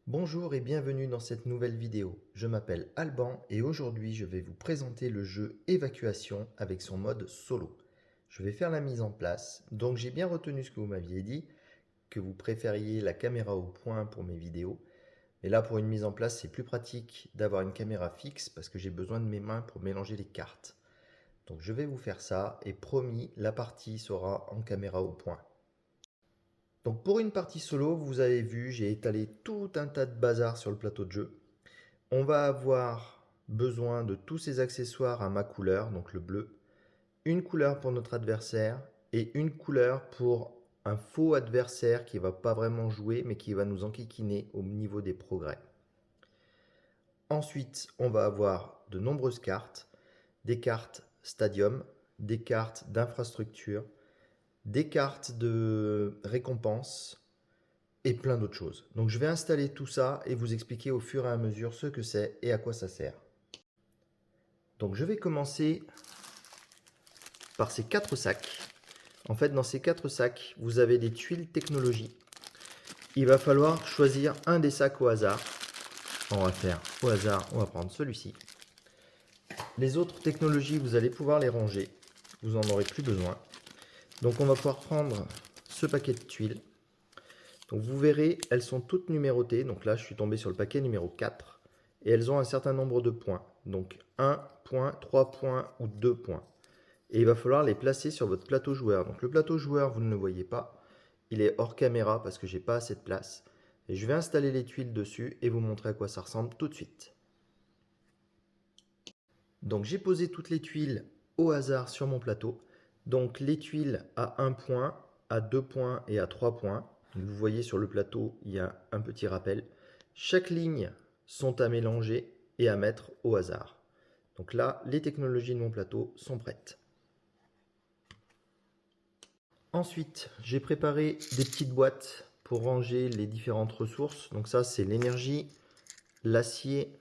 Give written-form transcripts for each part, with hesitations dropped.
Bonjour et bienvenue dans cette nouvelle vidéo. Je m'appelle Alban et aujourd'hui je vais vous présenter le jeu Évacuation avec son mode solo. Je vais faire la mise en place, donc j'ai bien retenu ce que vous m'aviez dit, que vous préfériez la caméra au point pour mes vidéos. Mais là pour une mise en place c'est plus pratique d'avoir une caméra fixe parce que j'ai besoin de mes mains pour mélanger les cartes. Donc je vais vous faire ça et promis la partie sera en caméra au point. Donc pour une partie solo, vous avez vu, j'ai étalé tout un tas de bazar sur le plateau de jeu. On va avoir besoin de tous ces accessoires à ma couleur, donc le bleu, une couleur pour notre adversaire et une couleur pour un faux adversaire qui ne va pas vraiment jouer mais qui va nous enquiquiner au niveau des progrès. Ensuite, on va avoir de nombreuses cartes, des cartes stadium, des cartes d'infrastructure, des cartes de récompense et plein d'autres choses. Donc je vais installer tout ça et vous expliquer au fur et à mesure ce que c'est et à quoi ça sert. Donc je vais commencer par ces 4 sacs. En fait, dans ces 4 sacs, vous avez des tuiles technologie. Il va falloir choisir un des sacs au hasard. On va faire au hasard, on va prendre celui-ci. Les autres technologies, vous allez pouvoir les ranger. Vous n'en aurez plus besoin. Donc on va pouvoir prendre ce paquet de tuiles. Donc vous verrez, elles sont toutes numérotées. Donc là, je suis tombé sur le paquet numéro 4. Et elles ont un certain nombre de points. Donc 1 point, 3 points ou 2 points. Et il va falloir les placer sur votre plateau joueur. Donc le plateau joueur, vous ne le voyez pas. Il est hors caméra parce que j'ai pas assez de place. Et je vais installer les tuiles dessus et vous montrer à quoi ça ressemble tout de suite. Donc j'ai posé toutes les tuiles au hasard sur mon plateau. Donc les tuiles à 1 point, à 2 points et à 3 points. Donc, vous voyez sur le plateau, il y a un petit rappel. Chaque ligne sont à mélanger et à mettre au hasard. Donc là, les technologies de mon plateau sont prêtes. Ensuite, j'ai préparé des petites boîtes pour ranger les différentes ressources. Donc ça, c'est l'énergie, l'acier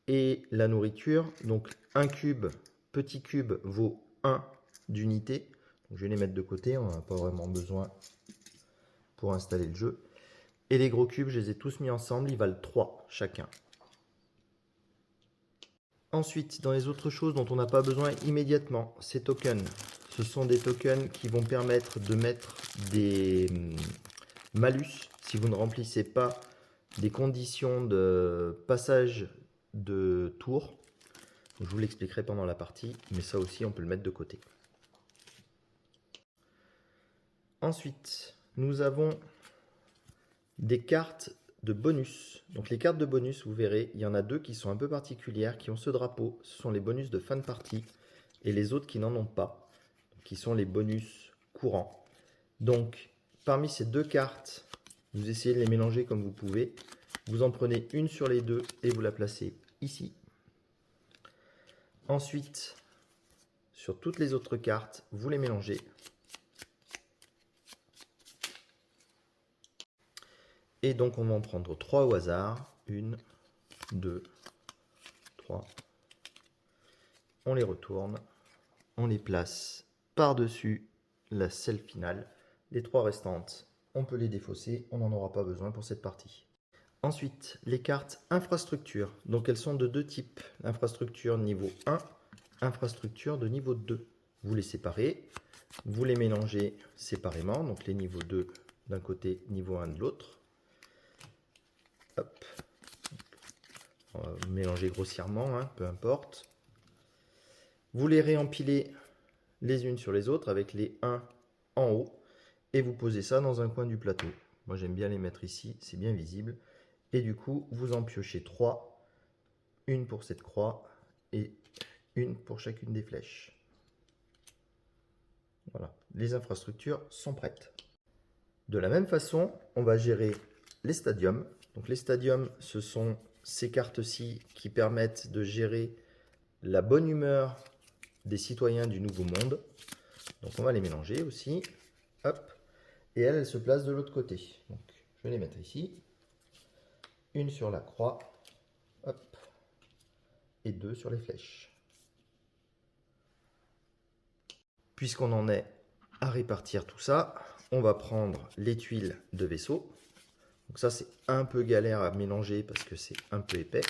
et la nourriture. Donc un cube, petit cube, vaut 1 d'unité. Je vais les mettre de côté, on n'en a pas vraiment besoin pour installer le jeu. Et les gros cubes, je les ai tous mis ensemble, ils valent 3 chacun. Ensuite, dans les autres choses dont on n'a pas besoin immédiatement, ces tokens. Ce sont des tokens qui vont permettre de mettre des malus si vous ne remplissez pas des conditions de passage de tour. Je vous l'expliquerai pendant la partie, mais ça aussi on peut le mettre de côté. Ensuite, nous avons des cartes de bonus. Donc les cartes de bonus, vous verrez, il y en a 2 qui sont un peu particulières, qui ont ce drapeau. Ce sont les bonus de fin de partie et les autres qui n'en ont pas, qui sont les bonus courants. Donc parmi ces 2 cartes, vous essayez de les mélanger comme vous pouvez. Vous en prenez une sur les 2 et vous la placez ici. Ensuite, sur toutes les autres cartes, vous les mélangez. Et donc on va en prendre 3 au hasard. 1, 2, 3. On les retourne. On les place par-dessus la selle finale. Les 3 restantes, on peut les défausser. On n'en aura pas besoin pour cette partie. Ensuite, les cartes infrastructure. Donc elles sont de 2 types. Infrastructure niveau 1, infrastructure de niveau 2. Vous les séparez. Vous les mélangez séparément. Donc les niveaux 2 d'un côté, niveau 1 de l'autre. Hop. On va mélanger grossièrement, hein, peu importe. Vous les réempilez les unes sur les autres avec les 1 en haut. Et vous posez ça dans un coin du plateau. Moi j'aime bien les mettre ici, c'est bien visible. Et du coup, vous en piochez 3. Une pour cette croix et une pour chacune des flèches. Voilà, les infrastructures sont prêtes. De la même façon, on va gérer les stadiums. Donc les stadiums, ce sont ces cartes-ci qui permettent de gérer la bonne humeur des citoyens du Nouveau Monde. Donc on va les mélanger aussi. Hop. Et elles se placent de l'autre côté. Donc je vais les mettre ici. Une sur la croix. Hop. Et 2 sur les flèches. Puisqu'on en est à répartir tout ça, on va prendre les tuiles de vaisseau. Donc ça, c'est un peu galère à mélanger parce que c'est un peu épais.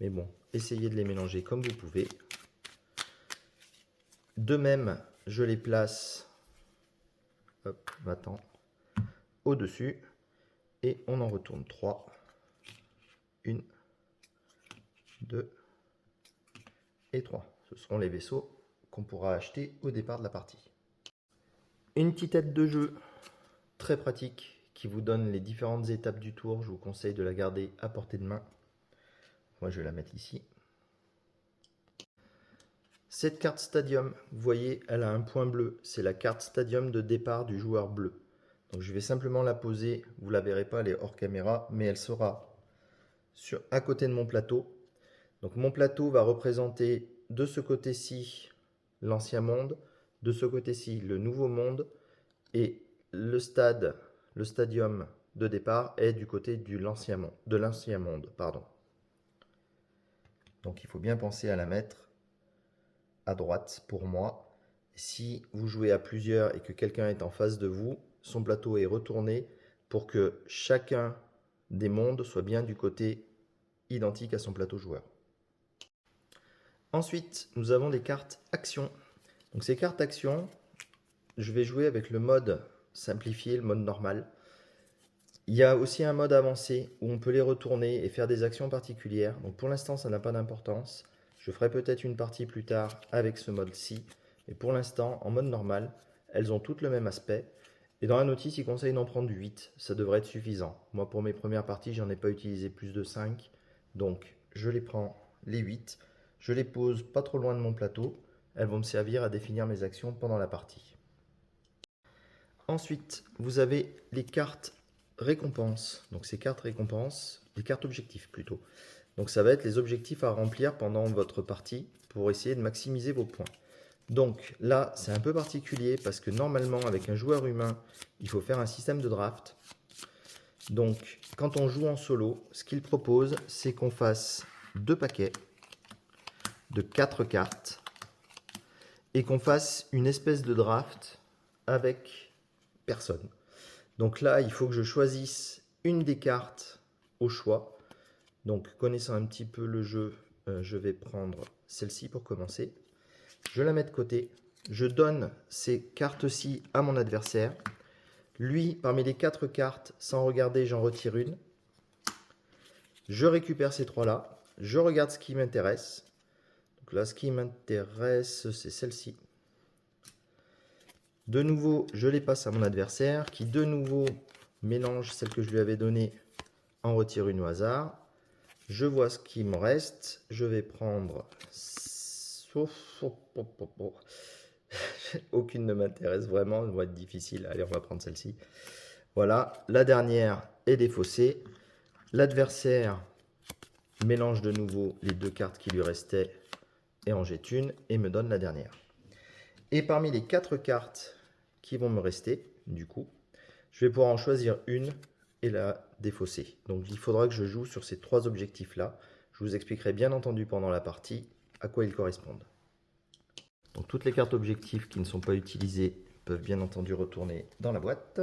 Mais bon, essayez de les mélanger comme vous pouvez. De même, je les place au-dessus et on en retourne 3. 1, 2 et 3. Ce seront les vaisseaux qu'on pourra acheter au départ de la partie. Une petite aide de jeu très pratique qui vous donne les différentes étapes du tour. Je vous conseille de la garder à portée de main. Moi, je vais la mettre ici. Cette carte Stadium, vous voyez, elle a un point bleu. C'est la carte Stadium de départ du joueur bleu. Donc je vais simplement la poser. Vous ne la verrez pas, elle est hors caméra, mais elle sera à côté de mon plateau. Donc mon plateau va représenter de ce côté-ci l'ancien monde, de ce côté-ci le nouveau monde, et le stadium de départ est du côté de l'ancien monde. Donc il faut bien penser à la mettre à droite pour moi. Si vous jouez à plusieurs et que quelqu'un est en face de vous, son plateau est retourné pour que chacun des mondes soit bien du côté identique à son plateau joueur. Ensuite, nous avons des cartes action. Donc ces cartes action, je vais jouer avec le mode simplifié, le mode normal. Il y a aussi un mode avancé où on peut les retourner et faire des actions particulières. Donc pour l'instant, ça n'a pas d'importance. Je ferai peut-être une partie plus tard avec ce mode-ci. Et pour l'instant, en mode normal, elles ont toutes le même aspect. Et dans la notice, il conseille d'en prendre 8. Ça devrait être suffisant. Moi, pour mes premières parties, j'en ai pas utilisé plus de 5. Donc, je les prends les 8. Je les pose pas trop loin de mon plateau. Elles vont me servir à définir mes actions pendant la partie. Ensuite, vous avez les cartes récompenses. Donc ces cartes récompenses, les cartes objectifs plutôt. Donc ça va être les objectifs à remplir pendant votre partie pour essayer de maximiser vos points. Donc là, c'est un peu particulier parce que normalement, avec un joueur humain, il faut faire un système de draft. Donc quand on joue en solo, ce qu'il propose, c'est qu'on fasse 2 paquets de 4 cartes et qu'on fasse une espèce de draft avec personne. Donc là, il faut que je choisisse une des cartes au choix. Donc, connaissant un petit peu le jeu, je vais prendre celle-ci pour commencer. Je la mets de côté. Je donne ces cartes-ci à mon adversaire. Lui, parmi les 4 cartes, sans regarder, j'en retire une. Je récupère ces 3-là. Je regarde ce qui m'intéresse. Donc là, ce qui m'intéresse, c'est celle-ci. De nouveau, je les passe à mon adversaire qui, de nouveau, mélange celle que je lui avais donnée, en retire une au hasard. Je vois ce qui me reste. Je vais prendre... Aucune ne m'intéresse vraiment, elle va être difficile. Allez, on va prendre celle-ci. Voilà, la dernière est défaussée. L'adversaire mélange de nouveau les 2 cartes qui lui restaient et en jette une et me donne la dernière. Et parmi les 4 cartes qui vont me rester, du coup, je vais pouvoir en choisir une et la défausser. Donc il faudra que je joue sur ces 3 objectifs-là. Je vous expliquerai bien entendu pendant la partie à quoi ils correspondent. Donc toutes les cartes objectifs qui ne sont pas utilisées peuvent bien entendu retourner dans la boîte.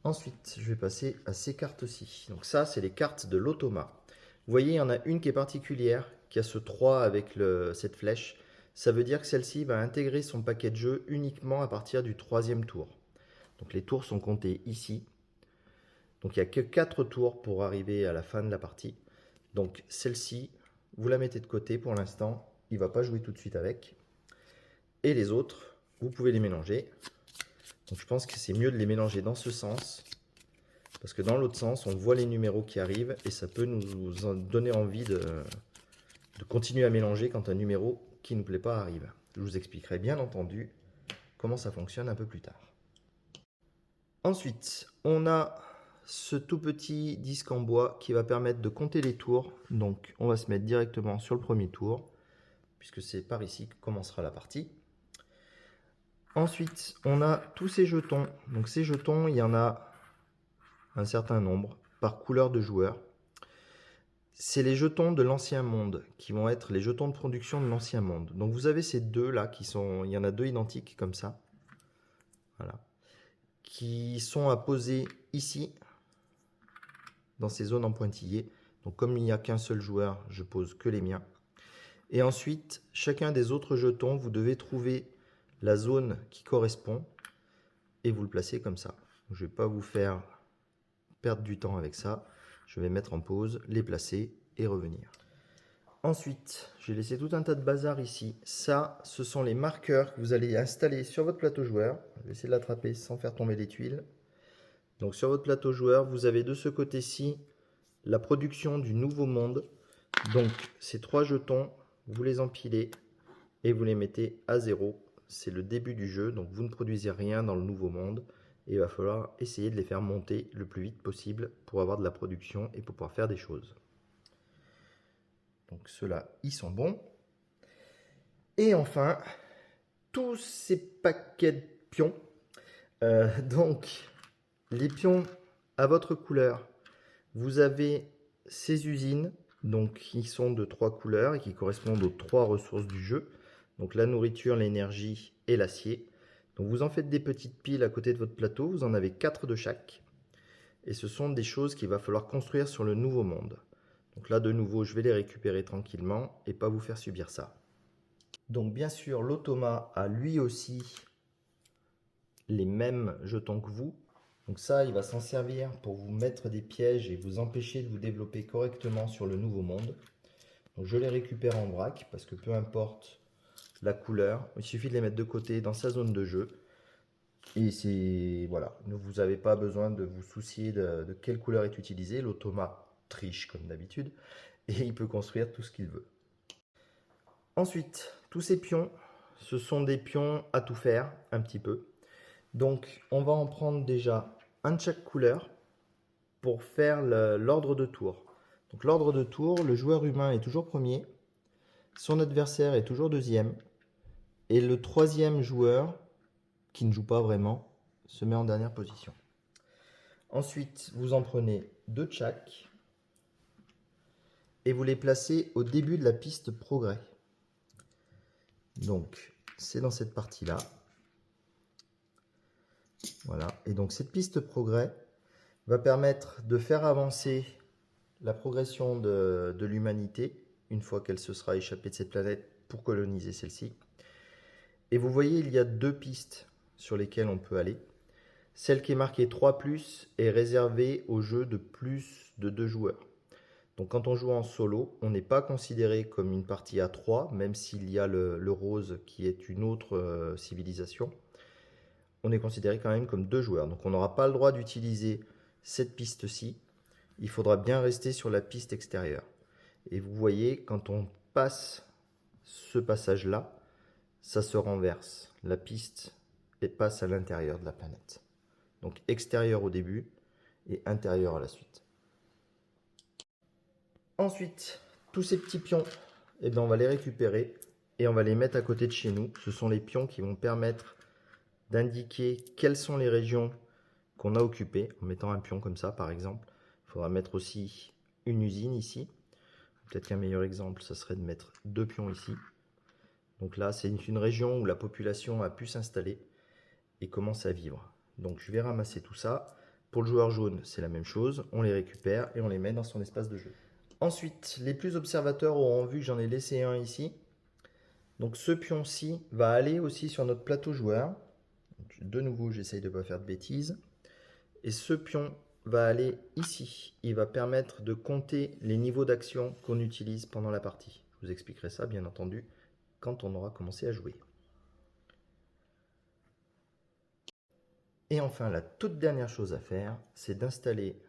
Ensuite, je vais passer à ces cartes-ci. Donc ça, c'est les cartes de l'automa. Vous voyez, il y en a une qui est particulière, qui a ce 3 avec cette flèche. Ça veut dire que celle-ci va intégrer son paquet de jeu uniquement à partir du 3e tour. Donc les tours sont comptés ici. Donc il n'y a que 4 tours pour arriver à la fin de la partie. Donc celle-ci, vous la mettez de côté pour l'instant. Il ne va pas jouer tout de suite avec. Et les autres, vous pouvez les mélanger. Donc je pense que c'est mieux de les mélanger dans ce sens. Parce que dans l'autre sens, on voit les numéros qui arrivent. Et ça peut nous donner envie de continuer à mélanger quand un numéro qui ne nous plaît pas arrive. Je vous expliquerai bien entendu comment ça fonctionne un peu plus tard. Ensuite, on a ce tout petit disque en bois qui va permettre de compter les tours. Donc on va se mettre directement sur le premier tour, puisque c'est par ici que commencera la partie. Ensuite, on a tous ces jetons. Donc ces jetons, il y en a un certain nombre par couleur de joueur. C'est les jetons de l'ancien monde qui vont être les jetons de production de l'ancien monde. Donc vous avez ces 2 là qui sont, il y en a 2 identiques comme ça. Voilà. qui sont à poser ici, dans ces zones en pointillés. Donc comme il n'y a qu'un seul joueur, je pose que les miens. Et ensuite, chacun des autres jetons, vous devez trouver la zone qui correspond et vous le placez comme ça. Je ne vais pas vous faire perdre du temps avec ça. Je vais mettre en pause, les placer et revenir. Ensuite, j'ai laissé tout un tas de bazar ici. Ça, ce sont les marqueurs que vous allez installer sur votre plateau joueur. Je vais essayer de l'attraper sans faire tomber les tuiles. Donc sur votre plateau joueur, vous avez de ce côté-ci la production du nouveau monde. Donc ces 3 jetons, vous les empilez et vous les mettez à 0. C'est le début du jeu, donc vous ne produisez rien dans le nouveau monde. Et il va falloir essayer de les faire monter le plus vite possible pour avoir de la production et pour pouvoir faire des choses. Donc ceux-là, ils sont bons. Et enfin, tous ces paquets de pions. Donc, les pions à votre couleur, vous avez ces usines, donc qui sont de 3 couleurs et qui correspondent aux 3 ressources du jeu. Donc la nourriture, l'énergie et l'acier. Donc vous en faites des petites piles à côté de votre plateau, vous en avez 4 de chaque. Et ce sont des choses qu'il va falloir construire sur le nouveau monde. Donc là, de nouveau, je vais les récupérer tranquillement et pas vous faire subir ça. Donc bien sûr, l'automa a lui aussi les mêmes jetons que vous. Donc ça, il va s'en servir pour vous mettre des pièges et vous empêcher de vous développer correctement sur le nouveau monde. Donc je les récupère en vrac parce que peu importe la couleur, il suffit de les mettre de côté dans sa zone de jeu. Et c'est voilà, vous n'avez pas besoin de vous soucier de quelle couleur est utilisée. L'automa triche comme d'habitude et il peut construire tout ce qu'il veut. Ensuite, tous ces pions, ce sont des pions à tout faire un petit peu. Donc on va en prendre déjà un de chaque couleur pour faire l'ordre de tour. Donc l'ordre de tour, le joueur humain est toujours premier, son adversaire est toujours deuxième, et le troisième joueur, qui ne joue pas vraiment, se met en dernière position. Ensuite, vous en prenez 2 de chaque, et vous les placez au début de la piste progrès. Donc c'est dans cette partie-là. Voilà, et donc cette piste progrès va permettre de faire avancer la progression de l'humanité une fois qu'elle se sera échappée de cette planète pour coloniser celle-ci. Et vous voyez, il y a 2 pistes sur lesquelles on peut aller. Celle qui est marquée 3+, est réservée aux jeux de plus de 2 joueurs. Donc quand on joue en solo, on n'est pas considéré comme une partie à 3, même s'il y a le rose qui est une autre civilisation. On est considéré quand même comme 2 joueurs. Donc on n'aura pas le droit d'utiliser cette piste-ci. Il faudra bien rester sur la piste extérieure. Et vous voyez, quand on passe ce passage-là, ça se renverse. La piste passe à l'intérieur de la planète. Donc extérieur au début et intérieur à la suite. Ensuite, tous ces petits pions, eh bien, on va les récupérer et on va les mettre à côté de chez nous. Ce sont les pions qui vont permettre d'indiquer quelles sont les régions qu'on a occupées. En mettant un pion comme ça, par exemple, il faudra mettre aussi une usine ici. Peut-être qu'un meilleur exemple, ça serait de mettre 2 pions ici. Donc là, c'est une région où la population a pu s'installer et commence à vivre. Donc je vais ramasser tout ça. Pour le joueur jaune, c'est la même chose. On les récupère et on les met dans son espace de jeu. Ensuite, les plus observateurs auront vu que j'en ai laissé un ici. Donc ce pion-ci va aller aussi sur notre plateau joueur. Donc, de nouveau, j'essaye de ne pas faire de bêtises. Et ce pion va aller ici. Il va permettre de compter les niveaux d'action qu'on utilise pendant la partie. Je vous expliquerai ça, bien entendu, quand on aura commencé à jouer. Et enfin, la toute dernière chose à faire, c'est d'installer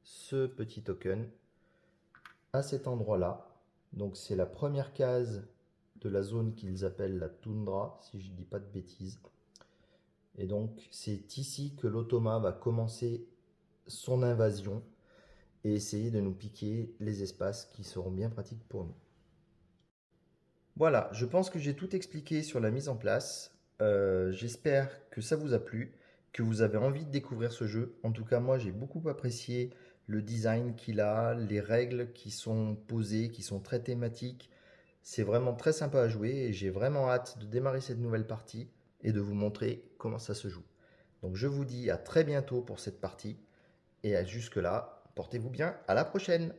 ce petit token à cet endroit-là. Donc c'est la première case de la zone qu'ils appellent la toundra, si je ne dis pas de bêtises. Et donc c'est ici que l'automa va commencer son invasion et essayer de nous piquer les espaces qui seront bien pratiques pour nous. Voilà, je pense que j'ai tout expliqué sur la mise en place. J'espère que ça vous a plu, que vous avez envie de découvrir ce jeu. En tout cas, moi, j'ai beaucoup apprécié le design qu'il a, les règles qui sont posées, qui sont très thématiques. C'est vraiment très sympa à jouer et j'ai vraiment hâte de démarrer cette nouvelle partie et de vous montrer comment ça se joue. Donc je vous dis à très bientôt pour cette partie. Et jusque-là, portez-vous bien. À la prochaine!